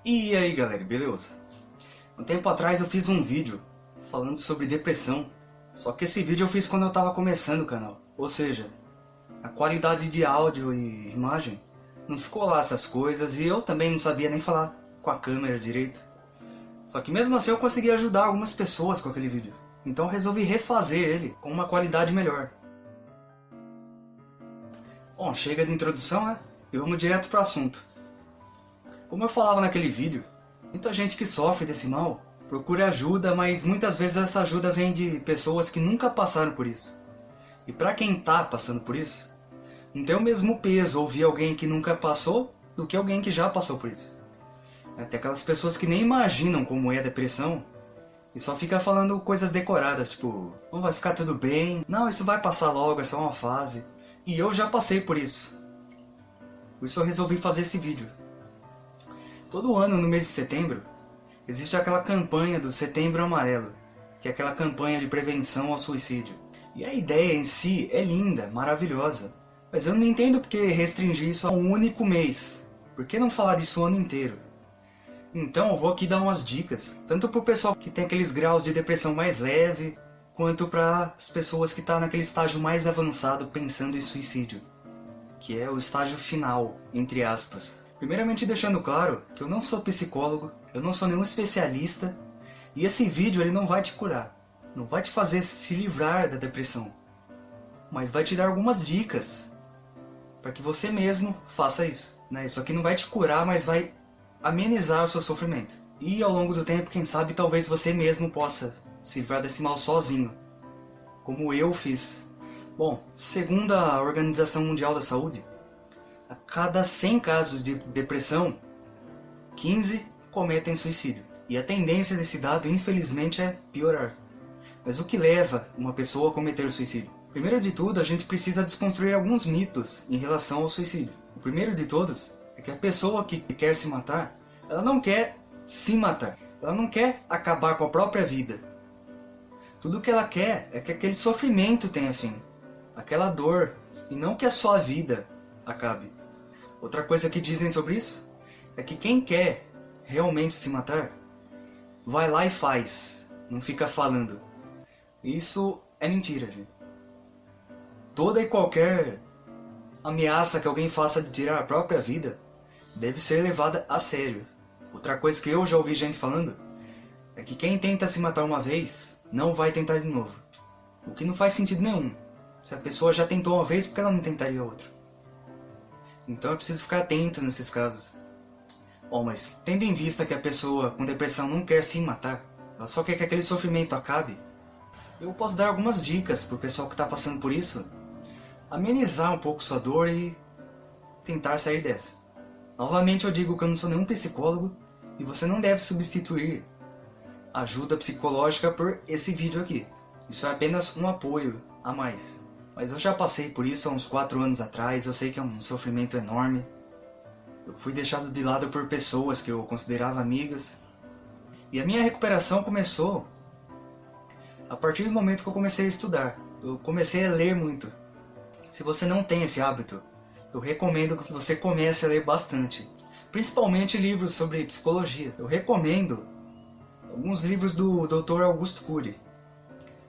E aí galera, beleza? Um tempo atrás eu fiz um vídeo falando sobre depressão. Só que esse vídeo eu fiz quando eu tava começando o canal. Ou seja, a qualidade de áudio e imagem não ficou lá essas coisas. E eu também não sabia nem falar com a câmera direito. Só que mesmo assim eu consegui ajudar algumas pessoas com aquele vídeo. Então eu resolvi refazer ele com uma qualidade melhor. Bom, chega de introdução, né? E vamos direto pro assunto. Como eu falava naquele vídeo, muita gente que sofre desse mal procura ajuda, mas muitas vezes essa ajuda vem de pessoas que nunca passaram por isso. E pra quem tá passando por isso, não tem o mesmo peso ouvir alguém que nunca passou do que alguém que já passou por isso. Tem aquelas pessoas que nem imaginam como é a depressão e só fica falando coisas decoradas, tipo, não vai ficar tudo bem, não, isso vai passar logo, é só uma fase. E eu já passei por isso. Por isso eu resolvi fazer esse vídeo. Todo ano, no mês de setembro, existe aquela campanha do Setembro Amarelo, que é aquela campanha de prevenção ao suicídio. E a ideia em si é linda, maravilhosa, mas eu não entendo por que restringir isso a um único mês. Por que não falar disso o ano inteiro? Então eu vou aqui dar umas dicas, tanto para o pessoal que tem aqueles graus de depressão mais leve, quanto para as pessoas que estão naquele estágio mais avançado pensando em suicídio, que é o estágio final, entre aspas. Primeiramente deixando claro que eu não sou psicólogo, eu não sou nenhum especialista, e esse vídeo ele não vai te curar, não vai te fazer se livrar da depressão, mas vai te dar algumas dicas para que você mesmo faça isso. Isso aqui não vai te curar, mas vai amenizar o seu sofrimento. E ao longo do tempo, quem sabe, talvez você mesmo possa se livrar desse mal sozinho, como eu fiz. Bom, segundo a Organização Mundial da Saúde, a cada 100 casos de depressão, 15 cometem suicídio. E a tendência desse dado, infelizmente, é piorar. Mas o que leva uma pessoa a cometer o suicídio? Primeiro de tudo, a gente precisa desconstruir alguns mitos em relação ao suicídio. O primeiro de todos é que a pessoa que quer se matar, ela não quer se matar. Ela não quer acabar com a própria vida. Tudo que ela quer é que aquele sofrimento tenha fim. Aquela dor, e não que a sua vida acabe. Outra coisa que dizem sobre isso é que quem quer realmente se matar, vai lá e faz, não fica falando. Isso é mentira, gente. Toda e qualquer ameaça que alguém faça de tirar a própria vida deve ser levada a sério. Outra coisa que eu já ouvi gente falando é que quem tenta se matar uma vez não vai tentar de novo. O que não faz sentido nenhum. Se a pessoa já tentou uma vez, por que ela não tentaria outra? Então é preciso ficar atento nesses casos. Bom, mas tendo em vista que a pessoa com depressão não quer se matar, ela só quer que aquele sofrimento acabe, eu posso dar algumas dicas para o pessoal que está passando por isso, amenizar um pouco sua dor e tentar sair dessa. Novamente eu digo que eu não sou nenhum psicólogo e você não deve substituir ajuda psicológica por esse vídeo aqui. Isso é apenas um apoio a mais. Mas eu já passei por isso há uns 4 anos atrás, eu sei que é um sofrimento enorme. Eu fui deixado de lado por pessoas que eu considerava amigas. E a minha recuperação começou a partir do momento que eu comecei a estudar. Eu comecei a ler muito. Se você não tem esse hábito, eu recomendo que você comece a ler bastante. Principalmente livros sobre psicologia. Eu recomendo alguns livros do Dr. Augusto Cury,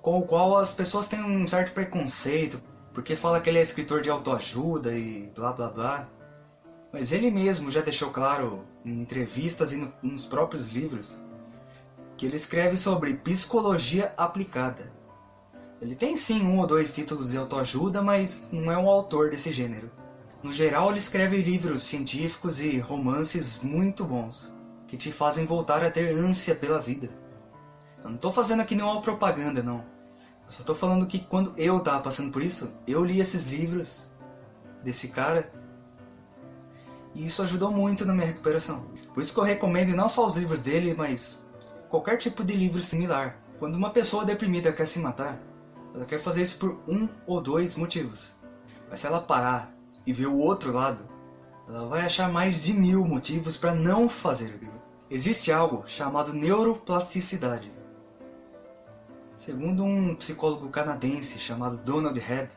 com o qual as pessoas têm um certo preconceito, porque fala que ele é escritor de autoajuda e blá blá blá. Mas ele mesmo já deixou claro em entrevistas e nos próprios livros que ele escreve sobre psicologia aplicada. Ele tem sim 1 ou 2 títulos de autoajuda, mas não é um autor desse gênero. No geral, ele escreve livros científicos e romances muito bons, que te fazem voltar a ter ânsia pela vida. Eu não estou fazendo aqui nenhuma propaganda, não. Eu só estou falando que quando eu estava passando por isso, eu li esses livros desse cara e isso ajudou muito na minha recuperação. Por isso que eu recomendo não só os livros dele, mas qualquer tipo de livro similar. Quando uma pessoa deprimida quer se matar, ela quer fazer isso por 1 ou 2 motivos. Mas se ela parar e ver o outro lado, ela vai achar mais de 1000 motivos para não fazer aquilo. Existe algo chamado neuroplasticidade. Segundo um psicólogo canadense chamado Donald Hebb,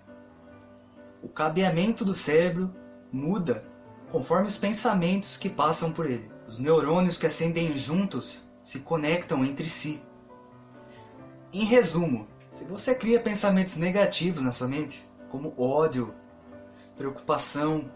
o cabeamento do cérebro muda conforme os pensamentos que passam por ele. Os neurônios que acendem juntos se conectam entre si. Em resumo, se você cria pensamentos negativos na sua mente, como ódio, preocupação,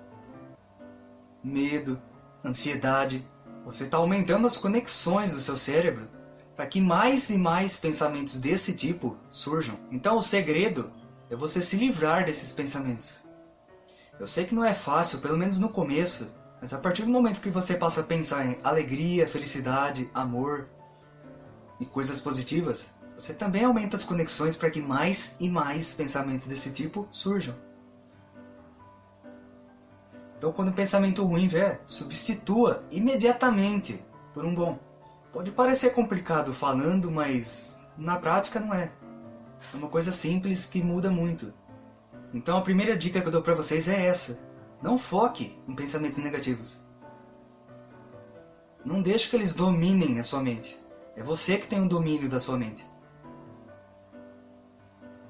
medo, ansiedade, você está aumentando as conexões do seu cérebro para que mais e mais pensamentos desse tipo surjam. Então o segredo é você se livrar desses pensamentos. Eu sei que não é fácil, pelo menos no começo, mas a partir do momento que você passa a pensar em alegria, felicidade, amor e coisas positivas, você também aumenta as conexões para que mais e mais pensamentos desse tipo surjam. Então quando um pensamento ruim vier, substitua imediatamente por um bom. Pode parecer complicado falando, mas na prática não é. É uma coisa simples que muda muito. Então a primeira dica que eu dou para vocês é essa. Não foque em pensamentos negativos. Não deixe que eles dominem a sua mente. É você que tem o domínio da sua mente.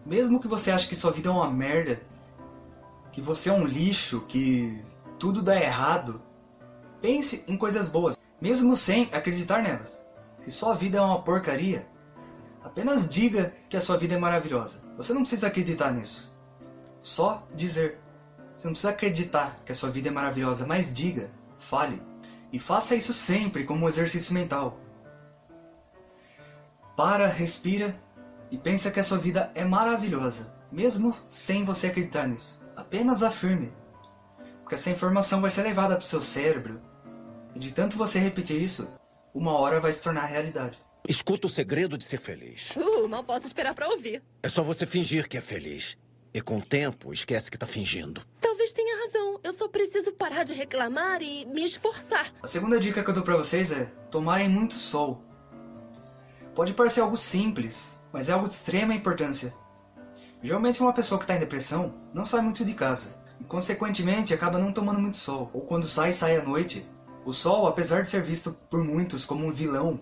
Mesmo que você ache que sua vida é uma merda, que você é um lixo, que tudo dá errado, pense em coisas boas, mesmo sem acreditar nelas. Se sua vida é uma porcaria, apenas diga que a sua vida é maravilhosa. Você não precisa acreditar nisso. Só dizer. Você não precisa acreditar que a sua vida é maravilhosa, mas diga, fale. E faça isso sempre como um exercício mental. Para, respira e pensa que a sua vida é maravilhosa, mesmo sem você acreditar nisso. Apenas afirme. Porque essa informação vai ser levada para o seu cérebro. E de tanto você repetir isso, uma hora vai se tornar realidade. Escuta o segredo de ser feliz. Mal posso esperar para ouvir. É só você fingir que é feliz. E com o tempo, esquece que tá fingindo. Talvez tenha razão. Eu só preciso parar de reclamar e me esforçar. A segunda dica que eu dou pra vocês é tomarem muito sol. Pode parecer algo simples, mas é algo de extrema importância. Geralmente uma pessoa que está em depressão não sai muito de casa. E consequentemente acaba não tomando muito sol. Ou quando sai à noite. O sol, apesar de ser visto por muitos como um vilão,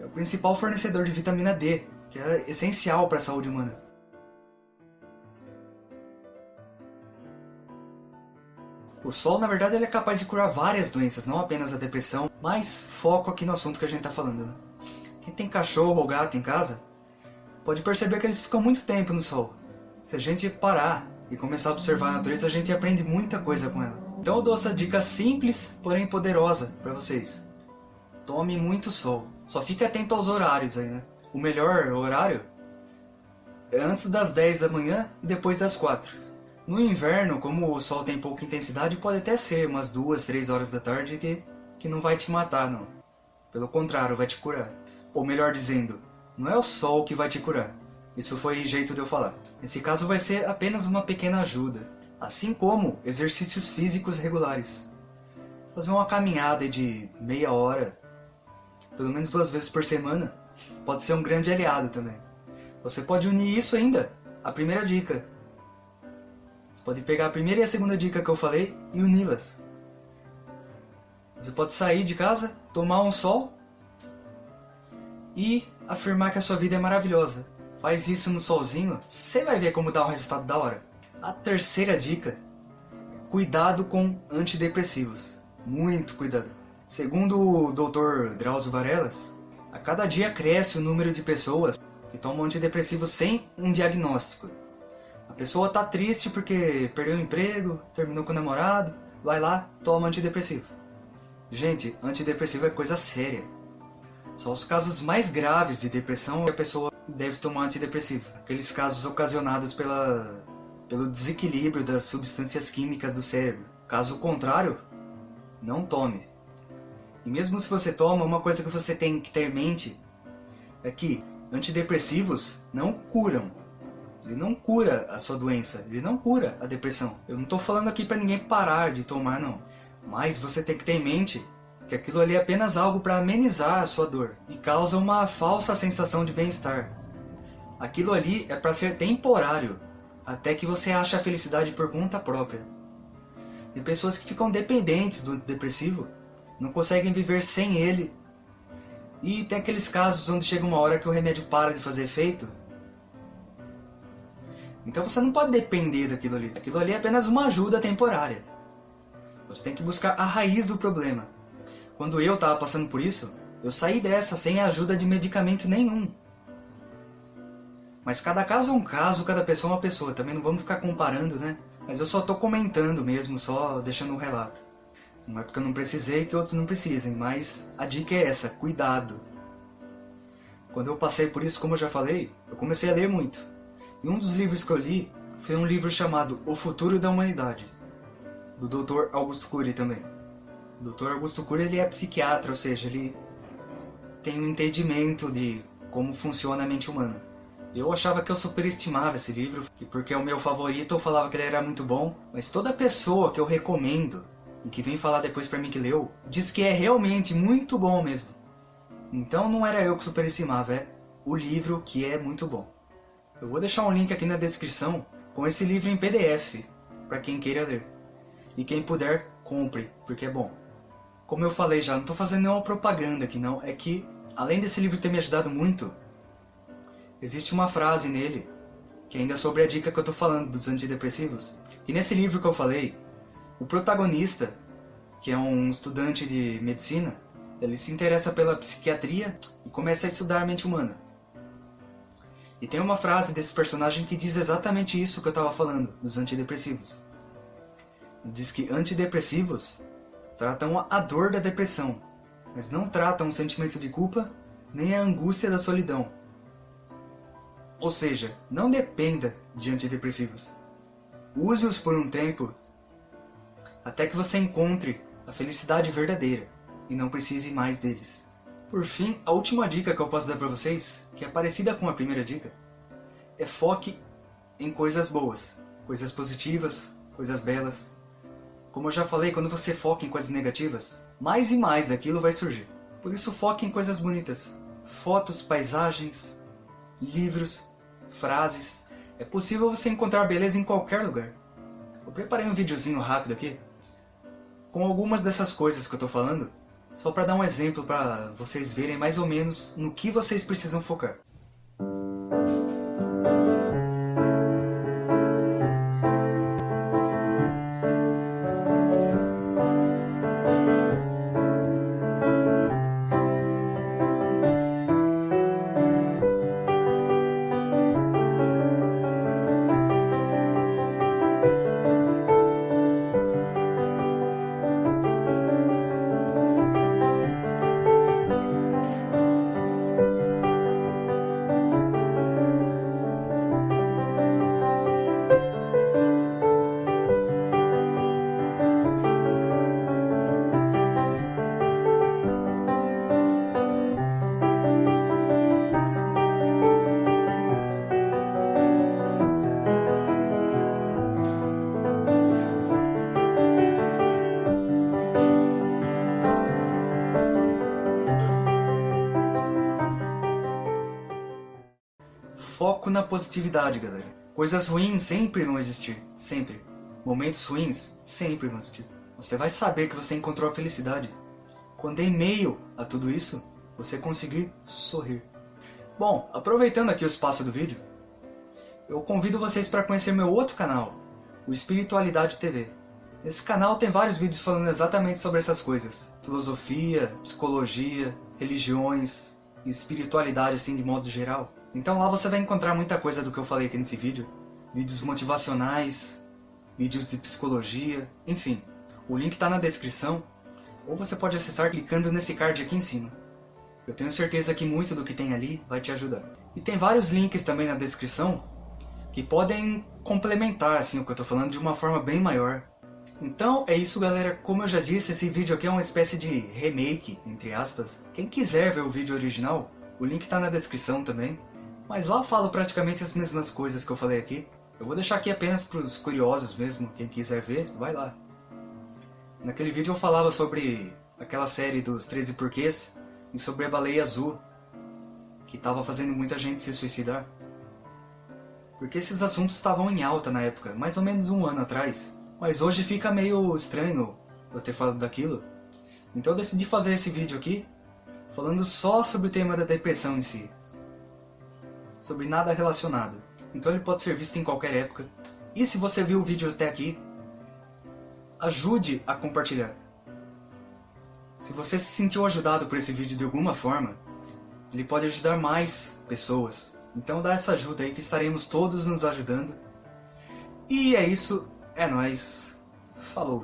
é o principal fornecedor de vitamina D, que é essencial para a saúde humana. O sol, na verdade, ele é capaz de curar várias doenças, não apenas a depressão, mas foco aqui no assunto que a gente está falando, né? Quem tem cachorro ou gato em casa, pode perceber que eles ficam muito tempo no sol. Se a gente parar e começar a observar a natureza, a gente aprende muita coisa com ela. Então eu dou essa dica simples, porém poderosa para vocês. Tome muito sol. Só fique atento aos horários aí, né? O melhor horário é antes das 10 da manhã e depois das 4. No inverno, como o sol tem pouca intensidade, pode até ser umas 2, 3 horas da tarde que não vai te matar, não. Pelo contrário, vai te curar. Ou melhor dizendo, não é o sol que vai te curar. Isso foi jeito de eu falar. Nesse caso vai ser apenas uma pequena ajuda. Assim como exercícios físicos regulares. Fazer uma caminhada de meia hora, pelo menos 2 vezes por semana, pode ser um grande aliado também. Você pode unir isso ainda à primeira dica. Você pode pegar a primeira e a segunda dica que eu falei e uni-las. Você pode sair de casa, tomar um sol e afirmar que a sua vida é maravilhosa. Faz isso no solzinho, você vai ver como dá um resultado da hora. A terceira dica é cuidado com antidepressivos. Muito cuidado. Segundo o Dr. Drauzio Varellas, a cada dia cresce o número de pessoas que tomam antidepressivos sem um diagnóstico. A pessoa está triste porque perdeu o emprego, terminou com o namorado, vai lá, toma antidepressivo. Gente, antidepressivo é coisa séria. Só os casos mais graves de depressão a pessoa deve tomar antidepressivo. Aqueles casos ocasionados pelo desequilíbrio das substâncias químicas do cérebro. Caso contrário, não tome. E mesmo se você toma, uma coisa que você tem que ter em mente é que antidepressivos não curam. Ele não cura a sua doença, ele não cura a depressão. Eu não estou falando aqui para ninguém parar de tomar, não. Mas você tem que ter em mente que aquilo ali é apenas algo para amenizar a sua dor e causa uma falsa sensação de bem-estar. Aquilo ali é para ser temporário, até que você ache a felicidade por conta própria. Tem pessoas que ficam dependentes do depressivo, não conseguem viver sem ele. E tem aqueles casos onde chega uma hora que o remédio para de fazer efeito Então você não pode depender daquilo ali. Aquilo ali é apenas uma ajuda temporária. Você tem que buscar a raiz do problema. Quando eu estava passando por isso, eu saí dessa sem a ajuda de medicamento nenhum. Mas cada caso é um caso, cada pessoa é uma pessoa. Também não vamos ficar comparando, né? Mas eu só tô comentando mesmo, só deixando um relato. Não é porque eu não precisei que outros não precisem, mas a dica é essa, cuidado. Quando eu passei por isso, como eu já falei, eu comecei a ler muito. E um dos livros que eu li foi um livro chamado O Futuro da Humanidade, do Dr. Augusto Cury também. O Dr. Augusto Cury, ele é psiquiatra, ou seja, ele tem um entendimento de como funciona a mente humana. Eu achava que eu superestimava esse livro, e porque é o meu favorito eu falava que ele era muito bom, mas toda pessoa que eu recomendo, e que vem falar depois pra mim que leu, diz que é realmente muito bom mesmo. Então não era eu que superestimava, é o livro que é muito bom. Eu vou deixar um link aqui na descrição com esse livro em PDF, para quem queira ler. E quem puder, compre, porque é bom. Como eu falei já, não estou fazendo nenhuma propaganda aqui não, é que, além desse livro ter me ajudado muito, existe uma frase nele, que ainda é sobre a dica que eu estou falando dos antidepressivos. E nesse livro que eu falei, o protagonista, que é um estudante de medicina, ele se interessa pela psiquiatria e começa a estudar a mente humana. E tem uma frase desse personagem que diz exatamente isso que eu estava falando, dos antidepressivos. Ele diz que antidepressivos tratam a dor da depressão, mas não tratam o sentimento de culpa nem a angústia da solidão. Ou seja, não dependa de antidepressivos. Use-os por um tempo até que você encontre a felicidade verdadeira e não precise mais deles. Por fim, a última dica que eu posso dar para vocês, que é parecida com a primeira dica, é foque em coisas boas, coisas positivas, coisas belas. Como eu já falei, quando você foca em coisas negativas, mais e mais daquilo vai surgir. Por isso foque em coisas bonitas. Fotos, paisagens, livros, frases. É possível você encontrar beleza em qualquer lugar. Eu preparei um videozinho rápido aqui, com algumas dessas coisas que eu estou falando, só para dar um exemplo para vocês verem mais ou menos no que vocês precisam focar. Foco na positividade, galera. Coisas ruins sempre vão existir, sempre. Momentos ruins sempre vão existir. Você vai saber que você encontrou a felicidade quando, em meio a tudo isso, você conseguir sorrir. Bom, aproveitando aqui o espaço do vídeo, eu convido vocês para conhecer meu outro canal, o Espiritualidade TV. Nesse canal tem vários vídeos falando exatamente sobre essas coisas. Filosofia, psicologia, religiões e espiritualidade assim de modo geral. Então lá você vai encontrar muita coisa do que eu falei aqui nesse vídeo. Vídeos motivacionais, vídeos de psicologia, enfim. O link está na descrição, ou você pode acessar clicando nesse card aqui em cima. Eu tenho certeza que muito do que tem ali vai te ajudar. E tem vários links também na descrição que podem complementar assim, o que eu estou falando de uma forma bem maior. Então é isso, galera. Como eu já disse, esse vídeo aqui é uma espécie de remake, entre aspas. Quem quiser ver o vídeo original, o link está na descrição também. Mas lá eu falo praticamente as mesmas coisas que eu falei aqui. Eu vou deixar aqui apenas para os curiosos mesmo, quem quiser ver, vai lá. Naquele vídeo eu falava sobre aquela série dos 13 porquês e sobre a baleia azul, que estava fazendo muita gente se suicidar. Porque esses assuntos estavam em alta na época, mais ou menos um ano atrás. Mas hoje fica meio estranho eu ter falado daquilo. Então eu decidi fazer esse vídeo aqui, falando só sobre o tema da depressão em si. Sobre nada relacionado. então ele pode ser visto em qualquer época. E se você viu o vídeo até aqui, ajude a compartilhar. Se você se sentiu ajudado por esse vídeo de alguma forma, ele pode ajudar mais pessoas. Então dá essa ajuda aí que estaremos todos nos ajudando. E é isso, é nóis. Falou!